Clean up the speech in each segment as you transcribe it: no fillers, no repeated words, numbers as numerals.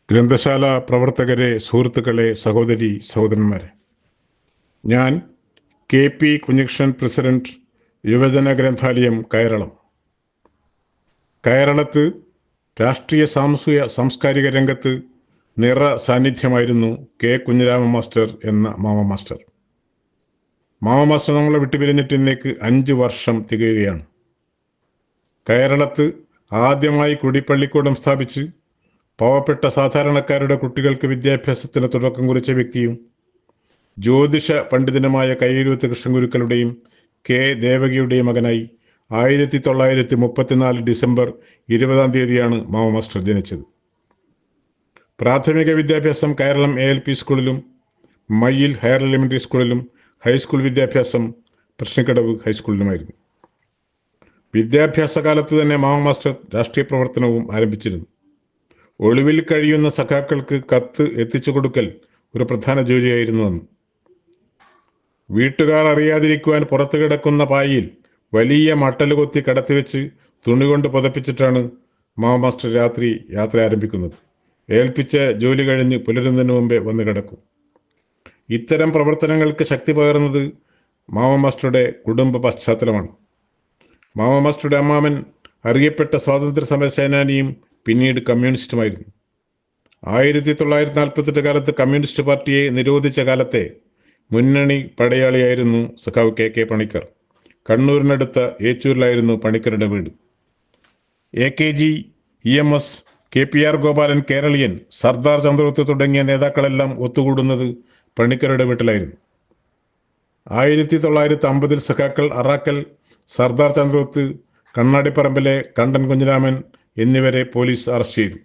ഗ്രന്ഥശാല പ്രവർത്തകരെ, സുഹൃത്തുക്കളെ, സഹോദരി സഹോദരന്മാരെ, ഞാൻ KP കുഞ്ഞികൃഷ്ണൻ, പ്രസിഡന്റ്, യുവജന ഗ്രന്ഥാലയം, കേരളം. കേരളത്ത് രാഷ്ട്രീയ സാംസ്കാരിക രംഗത്ത് നിറ സാന്നിധ്യമായിരുന്നു കുഞ്ഞിരാമൻ മാസ്റ്റർ എന്ന മാമ മാസ്റ്റർ. മാമ മാസ്റ്റർ നമ്മളെ വിട്ടുപിരിഞ്ഞിട്ട് ഇന്നേക്ക് 5 വർഷം തികയുകയാണ്. കേരളത്ത് ആദ്യമായി കുടിപ്പള്ളിക്കൂടം സ്ഥാപിച്ച് പാവപ്പെട്ട സാധാരണക്കാരുടെ കുട്ടികൾക്ക് വിദ്യാഭ്യാസത്തിന് തുടക്കം കുറിച്ച വ്യക്തിയും ജ്യോതിഷ പണ്ഡിതനുമായ കയ്യൂരത്ത് കൃഷ്ണഗുരുക്കളുടെയും ദേവകിയുടെയും മകനായി 1934 ഡിസംബർ 20 മാമ മാസ്റ്റർ ജനിച്ചത്. പ്രാഥമിക വിദ്യാഭ്യാസം കേരളം ALP സ്കൂളിലും മയ്യിൽ ഹയർ എലിമെൻ്ററി സ്കൂളിലും ഹൈസ്കൂൾ വിദ്യാഭ്യാസം പ്രശ്നക്കടവ് ഹൈസ്കൂളിലുമായിരുന്നു. വിദ്യാഭ്യാസ കാലത്ത് തന്നെ മാമ മാസ്റ്റർ രാഷ്ട്രീയ പ്രവർത്തനവും ആരംഭിച്ചിരുന്നു. ഒളിവിൽ കഴിയുന്ന സഖാക്കൾക്ക് കത്ത് എത്തിച്ചു കൊടുക്കൽ ഒരു പ്രധാന ജോലിയായിരുന്നു അന്ന്. വീട്ടുകാർ അറിയാതിരിക്കുവാൻ പുറത്തു കിടക്കുന്ന പായിൽ വലിയ മട്ടൽ കൊത്തി കടത്തിവെച്ച് തുണി കൊണ്ട് പുതപ്പിച്ചിട്ടാണ് മാമ മാസ്റ്റർ രാത്രി യാത്ര ആരംഭിക്കുന്നത്. ഏൽപ്പിച്ച ജോലി കഴിഞ്ഞ് പുലരുന്നതിന് മുമ്പേ വന്ന് കിടക്കും. ഇത്തരം പ്രവർത്തനങ്ങൾക്ക് ശക്തി പകർന്നത് മാമ മാസ്റ്ററുടെ കുടുംബ പശ്ചാത്തലമാണ്. മാമ മാസ്റ്ററുടെ അമ്മാമൻ അറിയപ്പെട്ട സ്വാതന്ത്ര്യ സമര സേനാനിയും പിന്നീട് കമ്മ്യൂണിസ്റ്റുമായിരുന്നു. 1948 കാലത്ത് കമ്മ്യൂണിസ്റ്റ് പാർട്ടിയെ നിരോധിച്ച കാലത്തെ മുന്നണി പടയാളിയായിരുന്നു സഖാവ് KK പണിക്കർ. കണ്ണൂരിനടുത്ത ഏച്ചൂരിലായിരുന്നു പണിക്കരുടെ വീട്. AKG, EMS, KPR Gopalan, കേരളീയൻ, Sardar Chandragupta തുടങ്ങിയ നേതാക്കളെല്ലാം ഒത്തുകൂടുന്നത് പണിക്കരുടെ വീട്ടിലായിരുന്നു. 1950 സഖാക്കൾ അറാക്കൽ, സർദാർ ചന്ദ്രഗുപ്ത്, കണ്ണാടിപ്പറമ്പിലെ കണ്ടൻ കുഞ്ഞിരാമൻ എന്നിവരെ പോലീസ് അറസ്റ്റ് ചെയ്തു.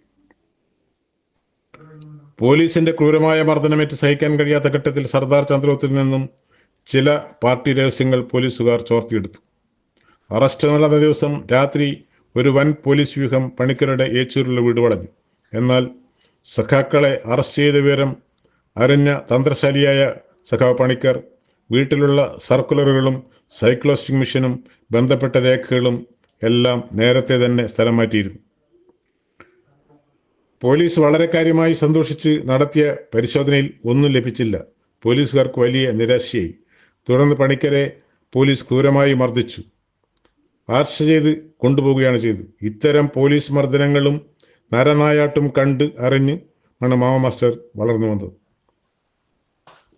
പോലീസിന്റെ ക്രൂരമായ മർദ്ദനമേറ്റ് സഹിക്കാൻ കഴിയാത്ത ഘട്ടത്തിൽ സർദാർ ചന്ദ്രഗുപ്തിൽ നിന്നും ചില പാർട്ടി രഹസ്യങ്ങൾ പോലീസുകാർ ചോർത്തിയെടുത്തു. അറസ്റ്റ് നടന്ന ദിവസം രാത്രി ഒരു വൻ പോലീസ് വ്യൂഹം പണിക്കരുടെ ഏച്ചൂരിലുള്ള വീട് വളഞ്ഞു. എന്നാൽ സഖാക്കളെ അറസ്റ്റ് ചെയ്ത വിവരം അറിഞ്ഞ തന്ത്രശാലിയായ സഖാവ് പണിക്കർ വീട്ടിലുള്ള സർക്കുലറുകളും സൈക്ലോസ്റ്റിക് മിഷനും ബന്ധപ്പെട്ട രേഖകളും എല്ലാം നേരത്തെ തന്നെ സ്ഥലം മാറ്റിയിരുന്നു. പോലീസ് വളരെ കാര്യമായി സന്തോഷിച്ച് നടത്തിയ പരിശോധനയിൽ ഒന്നും ലഭിച്ചില്ല. പോലീസുകാർക്ക് വലിയ നിരാശയായി. തുടർന്ന് പണിക്കരെ പോലീസ് ക്രൂരമായി മർദ്ദിച്ചു, അറസ്റ്റ് ചെയ്ത് കൊണ്ടുപോവുകയാണ് ചെയ്തത്. ഇത്തരം പോലീസ് മർദ്ദനങ്ങളും നരനായാട്ടും കണ്ട് അറിഞ്ഞ് ആണ് മാമ മാസ്റ്റർ വളർന്നു വന്നത്.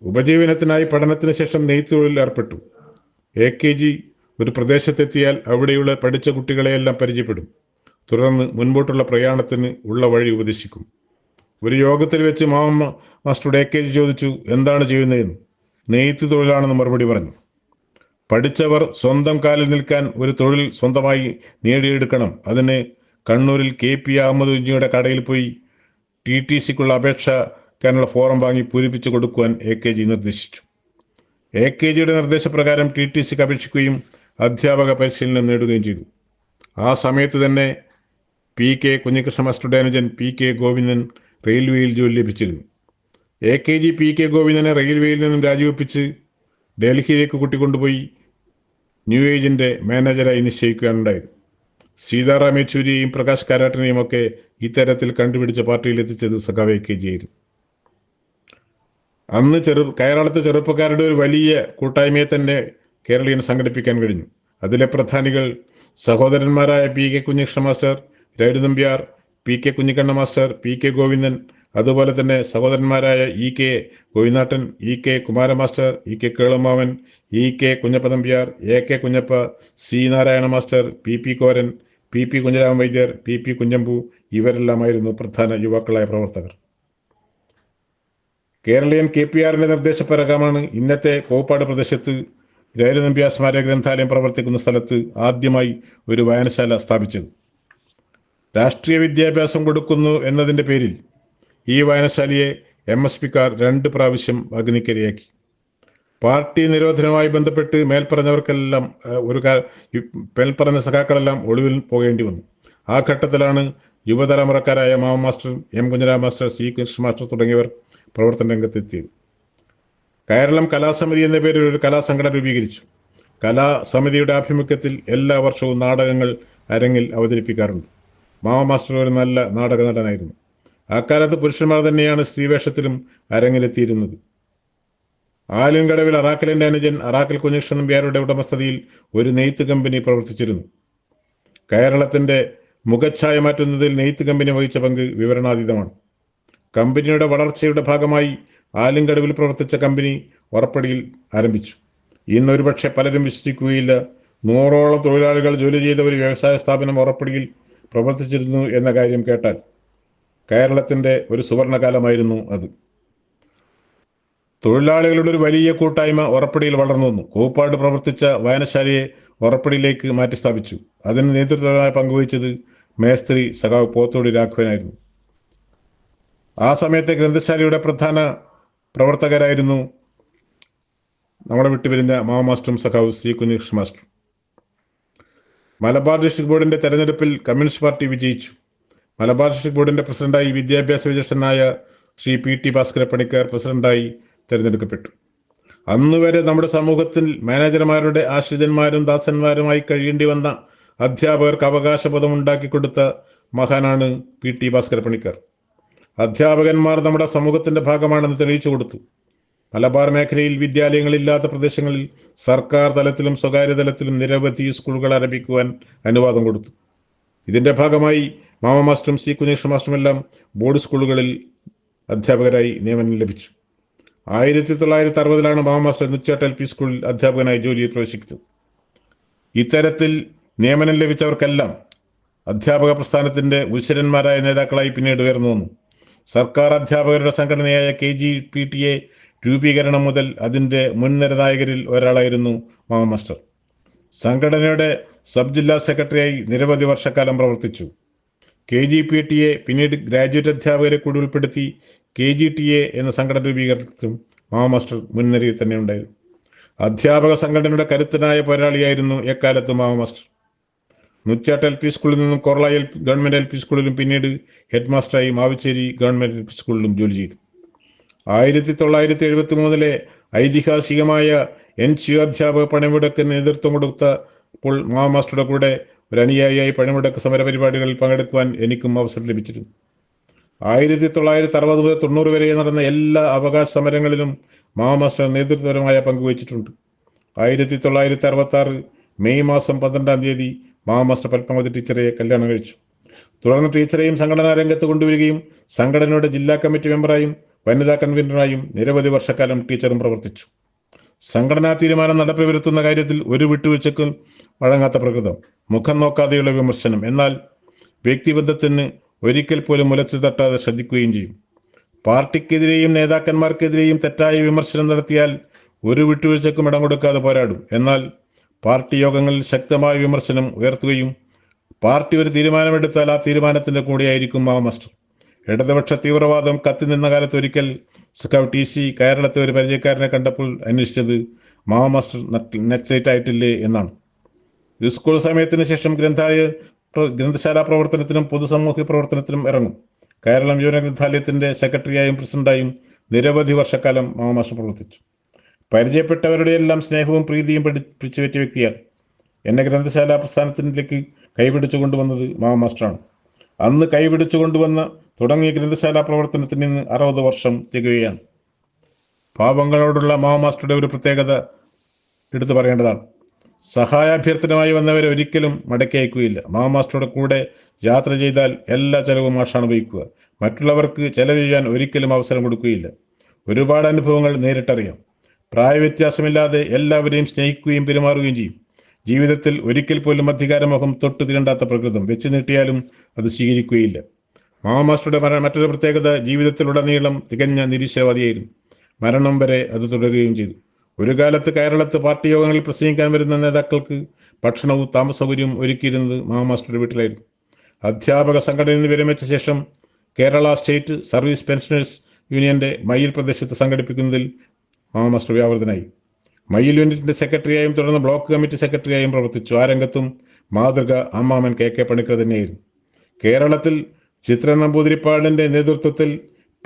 ഉപജീവനത്തിനായി പഠനത്തിന് ശേഷം നെയ്ത്തൊഴിലിൽ ഏർപ്പെട്ടു. AKG ഒരു പ്രദേശത്തെത്തിയാൽ അവിടെയുള്ള പഠിച്ച കുട്ടികളെയെല്ലാം പരിചയപ്പെടും. തുടർന്ന് മുൻപോട്ടുള്ള പ്രയാണത്തിന് ഉള്ള വഴി ഉപദേശിക്കും. ഒരു യോഗത്തിൽ വെച്ച് മാമ മാസ്റ്ററുടെ AKG ചോദിച്ചു, എന്താണ് ചെയ്യുന്നതെന്ന്. നെയ്ത്ത് തൊഴിലാണെന്ന് മറുപടി പറഞ്ഞു. പഠിച്ചവർ സ്വന്തം കാലിൽ നിൽക്കാൻ ഒരു തൊഴിൽ സ്വന്തമായി നേടിയെടുക്കണം. അതിന് കണ്ണൂരിൽ KP അഹമ്മദ് കുഞ്ഞിയുടെ കടയിൽ പോയി TTCക്കുള്ള അപേക്ഷക്കാനുള്ള ഫോറം വാങ്ങി പൂരിപ്പിച്ചു കൊടുക്കുവാൻ AKG നിർദ്ദേശിച്ചു. AKGയുടെ നിർദ്ദേശപ്രകാരം TTCക്ക് അപേക്ഷിക്കുകയും അധ്യാപക പരിശീലനം നേടുകയും ചെയ്തു. ആ സമയത്ത് തന്നെ PK കുഞ്ഞികൃഷ്ണ മാസ്റ്ററുടെ അനുജൻ PK ഗോവിന്ദൻ റെയിൽവേയിൽ ജോലി ലഭിച്ചിരുന്നു. AKG PK ഗോവിന്ദനെ റെയിൽവേയിൽ നിന്നും രാജിവെപ്പിച്ച് ഡൽഹിയിലേക്ക് കൂട്ടിക്കൊണ്ടുപോയി ന്യൂ ഏജിൻ്റെ മാനേജരായി നിശ്ചയിക്കുകയാണുണ്ടായത്. സീതാറാം യെച്ചൂരിയെയും പ്രകാശ് കാരാട്ടിനെയും ഒക്കെ ഇത്തരത്തിൽ കണ്ടുപിടിച്ച പാർട്ടിയിൽ എത്തിച്ചത് സഖാവ് AKG ആയിരുന്നു. അന്ന് കേരളത്തെ ചെറുപ്പക്കാരുടെ ഒരു വലിയ കൂട്ടായ്മയെ തന്നെ കേരളീയൻ സംഘടിപ്പിക്കാൻ കഴിഞ്ഞു. അതിലെ പ്രധാനികൾ സഹോദരന്മാരായ PK Kunhikrishna master, Rairu Nambiar, PK Kunhikanna master, PK Govindan, അതുപോലെ തന്നെ സഹോദരന്മാരായ EK Govinattan, EK Kumara master, EK Kelamavan, EK Kunhappa Nambiar, AK Kunhappa, C Narayana master, PP Koran, PP Kunharaman Vaidyar, PP Kunhambu, ഇവരെല്ലാമായിരുന്നു പ്രധാന യുവാക്കളായ പ്രവർത്തകർ. കേരളീയൻ KPRന്റെ നിർദ്ദേശപ്രകാരമാണ് ഇന്നത്തെ കോപ്പാട് പ്രദേശത്ത് രൈരു നമ്പ്യാർ സ്മാരക ഗ്രന്ഥാലയം പ്രവർത്തിക്കുന്ന സ്ഥലത്ത് ആദ്യമായി ഒരു വായനശാല സ്ഥാപിച്ചത്. രാഷ്ട്രീയ വിദ്യാഭ്യാസം കൊടുക്കുന്നു എന്നതിൻ്റെ പേരിൽ ഈ വായനശാലയെ MSPക്കാർ 2 പ്രാവശ്യം അഗ്നിക്കിരയാക്കി. പാർട്ടി നിരോധനവുമായി ബന്ധപ്പെട്ട് മേൽപ്പറഞ്ഞ സഖാക്കളെല്ലാം ഒളിവിൽ പോകേണ്ടി വന്നു. ആ ഘട്ടത്തിലാണ് യുവതലമുറക്കാരായ Mama master, M Kunhiraman master, C Krishna master തുടങ്ങിയവർ പ്രവർത്തന രംഗത്തെത്തിയത്. കേരളം കലാസമിതി എന്ന പേരിൽ ഒരു കലാസംഘടന രൂപീകരിച്ചു. കലാസമിതിയുടെ ആഭിമുഖ്യത്തിൽ എല്ലാ വർഷവും നാടകങ്ങൾ അരങ്ങിൽ അവതരിപ്പിക്കാറുണ്ട്. മാമ മാസ്റ്റർ ഒരു നല്ല നാടക നടനായിരുന്നു. അക്കാലത്ത് പുരുഷന്മാർ തന്നെയാണ് സ്ത്രീവേഷത്തിലും അരങ്ങിലെത്തിയിരുന്നത്. ആലുംകടവിൽ അറാക്കലിന്റെ അനുജൻ അറാക്കൽ കുഞ്ഞകൃഷ്ണൻ നമ്പ്യാരുടെ ഉടമസ്ഥതയിൽ ഒരു നെയ്ത്ത് കമ്പനി പ്രവർത്തിച്ചിരുന്നു. കേരളത്തിന്റെ മുഖച്ഛായ മാറ്റുന്നതിൽ നെയ്ത്ത് കമ്പനി വഹിച്ച പങ്ക് വിവരണാതീതമാണ്. കമ്പനിയുടെ വളർച്ചയുടെ ഭാഗമായി ആലുംകടവിൽ പ്രവർത്തിച്ച കമ്പനി ഒറപ്പടിയിൽ ആരംഭിച്ചു. ഇന്ന് ഒരുപക്ഷെ പലരും വിശ്വസിക്കുകയില്ല, 100ഓളം തൊഴിലാളികൾ ജോലി ചെയ്ത ഒരു വ്യവസായ സ്ഥാപനം ഒറപ്പടിയിൽ പ്രവർത്തിച്ചിരുന്നു എന്ന കാര്യം കേട്ടാൽ. കേരളത്തിന്റെ ഒരു സുവർണകാലമായിരുന്നു അത്. തൊഴിലാളികളുടെ ഒരു വലിയ കൂട്ടായ്മ ഒറപ്പടിയിൽ വളർന്നു വന്നു. കോപ്പാട് പ്രവർത്തിച്ച വായനശാലയെ ഒറപ്പടിയിലേക്ക് മാറ്റി സ്ഥാപിച്ചു. അതിന് നേതൃത്വമായി പങ്കുവഹിച്ചത് മേസ്ത്രി സഖാവ് പോത്തോടി രാഘവനായിരുന്നു. ആ സമയത്തെ ഗ്രന്ഥശാലയുടെ പ്രധാന പ്രവർത്തകരായിരുന്നു നമ്മുടെ വിട്ടുപിരിഞ്ഞ മാസ്റ്ററും സഖാവ് C Kunhakrishnan master. Malabar district ബോർഡിന്റെ തെരഞ്ഞെടുപ്പിൽ കമ്മ്യൂണിസ്റ്റ് പാർട്ടി വിജയിച്ചു. മലബാർ ഡിസ്ട്രിക്ട് ബോർഡിന്റെ പ്രസിഡന്റായി വിദ്യാഭ്യാസ വിചക്ഷണനായ ശ്രീ പി.ടി. ഭാസ്കര പണിക്കർ പ്രസിഡന്റായി തെരഞ്ഞെടുക്കപ്പെട്ടു. അന്നുവരെ നമ്മുടെ സമൂഹത്തിൽ മാനേജർമാരുടെ ആശ്രിതന്മാരും ദാസന്മാരുമായി കഴിയേണ്ടി വന്ന അധ്യാപകർക്ക് അവകാശബോധം ഉണ്ടാക്കിക്കൊടുത്ത മഹാനാണ് പി.ടി. ഭാസ്കര പണിക്കർ. അധ്യാപകന്മാർ നമ്മുടെ സമൂഹത്തിന്റെ ഭാഗമാണെന്ന് തെളിയിച്ചു കൊടുത്തു. മലബാർ മേഖലയിൽ വിദ്യാലയങ്ങളില്ലാത്ത പ്രദേശങ്ങളിൽ സർക്കാർ തലത്തിലും സ്വകാര്യ തലത്തിലും നിരവധി സ്കൂളുകൾ ആരംഭിക്കുവാൻ അനുവാദം കൊടുത്തു. ഇതിന്റെ ഭാഗമായി മാസ്റ്ററും സി കുഞ്ഞകൃഷ്ണൻ മാസ്റ്ററുമെല്ലാം ബോർഡ് സ്കൂളുകളിൽ അധ്യാപകരായി നിയമനം ലഭിച്ചു. 1960 മാസ്റ്റർ നുച്ചാട്ട് LP സ്കൂളിൽ അധ്യാപകനായി ജോലിയിൽ പ്രവേശിച്ചത്. ഇത്തരത്തിൽ നിയമനം ലഭിച്ചവർക്കെല്ലാം അധ്യാപക പ്രസ്ഥാനത്തിന്റെ ഉച്ചരന്മാരായ നേതാക്കളായി പിന്നീട് ഉയർന്നു വന്നു. സർക്കാർ അധ്യാപകരുടെ സംഘടനയായ KGPTA രൂപീകരണം മുതൽ അതിൻ്റെ മുൻനിര നായകരിൽ ഒരാളായിരുന്നു മാസ്റ്റർ. സംഘടനയുടെ സബ് ജില്ലാ സെക്രട്ടറിയായി നിരവധി വർഷക്കാലം പ്രവർത്തിച്ചു. KGPTA പിന്നീട് ഗ്രാജുവേറ്റ് അധ്യാപകരെ കൂടി ഉൾപ്പെടുത്തി KGTA എന്ന സംഘടന രൂപീകരണത്തിലും മാസ്റ്റർ മുൻനിരയിൽ തന്നെ ഉണ്ടായിരുന്നു. അധ്യാപക സംഘടനയുടെ കരുത്തനായ പോരാളിയായിരുന്നു എക്കാലത്ത് മാസ്റ്റർ. നുച്ചാട്ട് LP സ്കൂളിൽ നിന്നും കൊറള ഗവൺമെന്റ് LP സ്കൂളിലും പിന്നീട് ഹെഡ് മാസ്റ്ററായി മാവിച്ചേരി ഗവൺമെന്റ് LP സ്കൂളിലും ജോലി ചെയ്തു. 1973 ഐതിഹാസികമായ NGO അധ്യാപക പണിമുടക്കിന് നേതൃത്വം കൊടുത്തപ്പോൾ മാസ്റ്ററുടെ കൂടെ ഒരു അനുയായിയായി പണിമുടക്ക് സമരപരിപാടികളിൽ പങ്കെടുക്കുവാൻ എനിക്കും അവസരം ലഭിച്ചിരുന്നു. 1960 മുതൽ 90 വരെ നടന്ന എല്ലാ അവകാശ സമരങ്ങളിലും മാസ്റ്റർ നേതൃത്വപരമായ പങ്കുവച്ചിട്ടുണ്ട്. 1966 മെയ് മാസം 12-ാം തീയതി മാസ്റ്റർ പത്മാവതി ടീച്ചറെ കല്യാണം കഴിച്ചു. തുടർന്ന് ടീച്ചറെയും സംഘടനാ രംഗത്ത് കൊണ്ടുവരികയും സംഘടനയുടെ ജില്ലാ കമ്മിറ്റി മെമ്പറായും വനിതാ കൺവീനറായും നിരവധി വർഷക്കാലം ടീച്ചറും പ്രവർത്തിച്ചു. സംഘടനാ തീരുമാനം നടപ്പിൽ വരുത്തുന്ന കാര്യത്തിൽ ഒരു വിട്ടുവീഴ്ചക്കും വഴങ്ങാത്ത പ്രകൃതം, മുഖം നോക്കാതെയുള്ള വിമർശനം, എന്നാൽ വ്യക്തിബന്ധത്തിന് ഒരിക്കൽ പോലും മുലച്ചു തട്ടാതെ ശ്രദ്ധിക്കുകയും ചെയ്യും. പാർട്ടിക്കെതിരെയും നേതാക്കന്മാർക്കെതിരെയും തെറ്റായ വിമർശനം നടത്തിയാൽ ഒരു വിട്ടുവീഴ്ചക്കും ഇടം കൊടുക്കാതെ പോരാടും. എന്നാൽ പാർട്ടി യോഗങ്ങളിൽ ശക്തമായ വിമർശനം ഉയർത്തുകയും പാർട്ടി ഒരു തീരുമാനമെടുത്താൽ ആ തീരുമാനത്തിന്റെ കൂടെയായിരിക്കും മാസ്റ്റർ. ഇടതുപക്ഷ തീവ്രവാദം കത്തി നിന്ന കാലത്ത് ഒരിക്കൽ സഖാവ് TC കേരളത്തെ ഒരു പരിചയക്കാരനെ കണ്ടപ്പോൾ അന്വേഷിച്ചത് മാസ്റ്റർ നക്സലൈറ്റ് ആയിട്ടില്ലേ എന്നാണ്. സ്കൂൾ സമയത്തിന് ശേഷം ഗ്രന്ഥശാല പ്രവർത്തനത്തിനും പൊതുസാമൂഹ്യ പ്രവർത്തനത്തിനും ഇറങ്ങും. കേരളം യുവന ഗ്രന്ഥാലയത്തിന്റെ സെക്രട്ടറിയായും പ്രസിഡന്റായും നിരവധി വർഷക്കാലം മാസ്റ്റർ പ്രവർത്തിച്ചു. പരിചയപ്പെട്ടവരുടെയെല്ലാം സ്നേഹവും പ്രീതിയും പിടിച്ചു പറ്റിയ വ്യക്തിയാണ്. എന്നെ ഗ്രന്ഥശാല പ്രസ്ഥാനത്തിലേക്ക് കൈപിടിച്ചു കൊണ്ടുവന്നത് മാസ്റ്ററാണ്. അന്ന് കൈപിടിച്ചു കൊണ്ടുവന്ന തുടങ്ങിയ ഗ്രന്ഥശാല പ്രവർത്തനത്തിന് ഇന്ന് 60 വർഷം തികയുകയാണ്. പാവങ്ങളോടുള്ള മാസ്റ്ററുടെ ഒരു പ്രത്യേകത എടുത്തു പറയേണ്ടതാണ്. സഹായാഭ്യർത്ഥനമായി വന്നവരെ ഒരിക്കലും മടക്കി അയക്കുകയില്ല. മാസ്റ്ററുടെ കൂടെ യാത്ര ചെയ്താൽ എല്ലാ ചെലവും മാഷാണ് വഹിക്കുക. മറ്റുള്ളവർക്ക് ചെലവ് ചെയ്യാൻ ഒരിക്കലും അവസരം കൊടുക്കുകയില്ല. ഒരുപാട് അനുഭവങ്ങൾ നേരിട്ടറിയാം. പ്രായവ്യത്യാസമില്ലാതെ എല്ലാവരെയും സ്നേഹിക്കുകയും പെരുമാറുകയും ചെയ്യും. ജീവിതത്തിൽ ഒരിക്കൽ പോലും അധികാരമോഹം തൊട്ടു തിരണ്ടാത്ത പ്രകൃതം വെച്ച് നീട്ടിയാലും അത് സ്വീകരിക്കുകയില്ല. മാസ്റ്ററുടെ മറ്റൊരു പ്രത്യേകത ജീവിതത്തിലുടനീളം തികഞ്ഞ നിരീശ്വരവാദിയായിരുന്നു. മരണം വരെ അത് തുടരുകയും ചെയ്തു. ഒരു കാലത്ത് കേരളത്ത് പാർട്ടി യോഗങ്ങളിൽ പ്രസംഗിക്കാൻ വരുന്ന നേതാക്കൾക്ക് ഭക്ഷണവും താമസ സൗകര്യവും ഒരുക്കിയിരുന്നത് മാസ്റ്ററുടെ വീട്ടിലായിരുന്നു. അധ്യാപക സംഘടനയിൽ നിന്ന് വിരമിച്ച ശേഷം കേരള സ്റ്റേറ്റ് സർവീസ് പെൻഷനേഴ്സ് യൂണിയന്റെ മയ്യിൽ പ്രദേശത്ത് സംഘടിപ്പിക്കുന്നതിൽ മാസ്റ്റർ വ്യാപൃതനായി. മയ്യിൽ യൂണിറ്റിന്റെ സെക്രട്ടറിയായും തുടർന്ന് ബ്ലോക്ക് കമ്മിറ്റി സെക്രട്ടറിയായും പ്രവർത്തിച്ചു. ആ രംഗത്തും മാതൃക അമ്മാമൻ KK പണിക്കർ തന്നെയായിരുന്നു. കേരളത്തിൽ ചിത്ര നമ്പൂതിരിപ്പാടിന്റെ നേതൃത്വത്തിൽ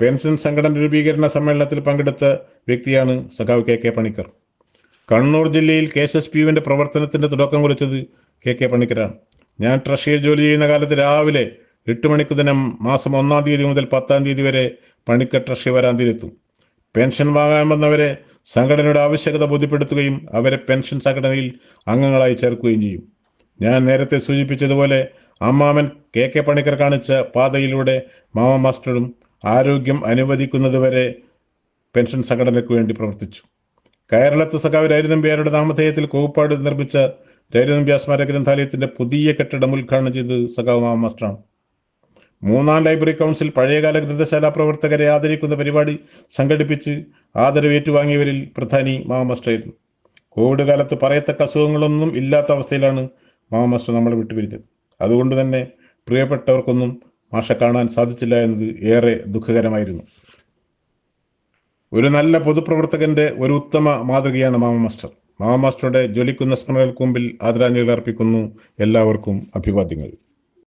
പെൻഷൻ സംഘടന രൂപീകരണ സമ്മേളനത്തിൽ പങ്കെടുത്ത വ്യക്തിയാണ് സഖാവ് KK പണിക്കർ. കണ്ണൂർ ജില്ലയിൽ KSSPU പ്രവർത്തനത്തിന്റെ തുടക്കം കുറിച്ചത് KK പണിക്കരാണ്. ഞാൻ ട്രഷറിയിൽ ജോലി ചെയ്യുന്ന കാലത്ത് രാവിലെ 8 മണിക്ക് ദിനം മാസം 1-ാം തീയതി മുതൽ 10-ാം തീയതി വരെ പണിക്കർ ട്രഷറി വരാന്തിയിലെത്തും. പെൻഷൻ വാങ്ങാൻ വന്നവരെ സംഘടനയുടെ ആവശ്യകത ബോധ്യപ്പെടുത്തുകയും അവരെ പെൻഷൻ സംഘടനയിൽ അംഗങ്ങളായി ചേർക്കുകയും ചെയ്യും. ഞാൻ നേരത്തെ സൂചിപ്പിച്ചതുപോലെ അമ്മാമൻ കെ പണിക്കർ കാണിച്ച പാതയിലൂടെ മാമ മാസ്റ്ററും ആരോഗ്യം അനുവദിക്കുന്നതുവരെ പെൻഷൻ സംഘടനയ്ക്ക് വേണ്ടി പ്രവർത്തിച്ചു. കയറളത്ത് സഖാവ് രാജനമ്പ്യാരുടെ നാമധേയത്തിൽ കോപ്പാട് നിർമ്മിച്ച രാജനമ്പ്യാർ സ്മാരക ഗ്രന്ഥാലയത്തിന്റെ പുതിയ കെട്ടിടം ഉദ്ഘാടനം ചെയ്തത് സഖാവ് മാമ മാസ്റ്ററാണ്. 3-ാം ലൈബ്രറി കൗൺസിൽ പഴയകാല ഗ്രന്ഥശാല പ്രവർത്തകരെ ആദരിക്കുന്ന പരിപാടി സംഘടിപ്പിച്ച് ആദരവ് ഏറ്റുവാങ്ങിയവരിൽ പ്രധാനി മാമ മാസ്റ്ററായിരുന്നു. കോവിഡ് കാലത്ത് പറയത്തക്ക അസുഖങ്ങളൊന്നും ഇല്ലാത്ത അവസ്ഥയിലാണ് മാമ മാസ്റ്റർ നമ്മളെ വിട്ടുപിരിഞ്ഞത്. അതുകൊണ്ട് തന്നെ പ്രിയപ്പെട്ടവർക്കൊന്നും മാഷെ കാണാൻ സാധിച്ചില്ല എന്നത് ഏറെ ദുഃഖകരമായിരുന്നു. ഒരു നല്ല പൊതുപ്രവർത്തകന്റെ ഒരു ഉത്തമ മാതൃകയാണ് മാമ മാസ്റ്റർ. മാമ മാസ്റ്ററുടെ ജ്വലിക്കുന്ന സ്മരണകൾക്ക് മുമ്പിൽ ആദരാഞ്ജലികൾ അർപ്പിക്കുന്നു. എല്ലാവർക്കും അഭിവാദ്യങ്ങൾ.